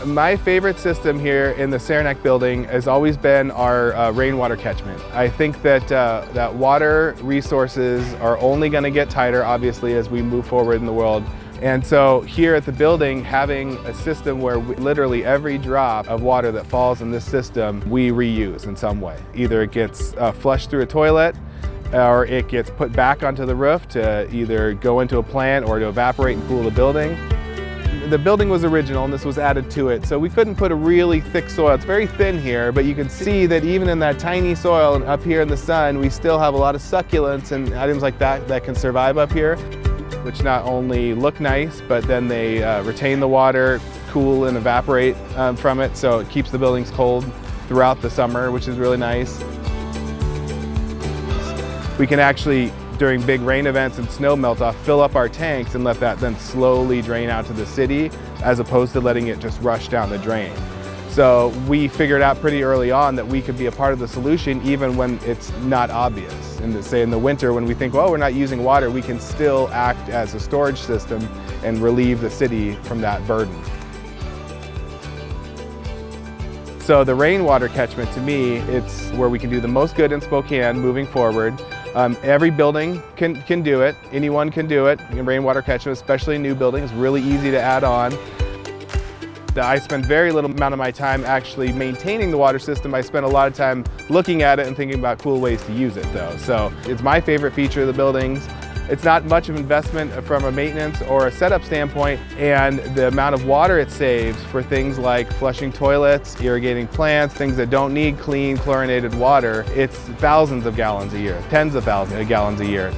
My favorite system here in the Saranac building has always been our rainwater catchment. I think that that water resources are only going to get tighter, obviously, as we move forward in the world. And so here at the building, having a system where literally every drop of water that falls in this system, we reuse in some way. Either it gets flushed through a toilet, or it gets put back onto the roof to either go into a plant or to evaporate and cool the building. The building was original and this was added to it, so we couldn't put a really thick soil. It's very thin here, but you can see that even in that tiny soil and up here in the sun, we still have a lot of succulents and items like that that can survive up here, which not only look nice, but then they retain the water, cool and evaporate from it, so it keeps the buildings cold throughout the summer, which is really nice. We can actually, during big rain events and snow melt off, fill up our tanks and let that then slowly drain out to the city, as opposed to letting it just rush down the drain. So we figured out pretty early on that we could be a part of the solution even when it's not obvious. And say in the winter when we think, well, we're not using water, we can still act as a storage system and relieve the city from that burden. So the rainwater catchment, to me, it's where we can do the most good in Spokane moving forward. Every building can do it. Anyone can do it. Rainwater catchment, especially in new buildings, really easy to add on. I spend very little amount of my time actually maintaining the water system. I spend a lot of time looking at it and thinking about cool ways to use it though. So it's my favorite feature of the buildings. It's not much of investment from a maintenance or a setup standpoint, and the amount of water it saves for things like flushing toilets, irrigating plants, things that don't need clean chlorinated water, it's thousands of gallons a year, tens of thousands of gallons a year.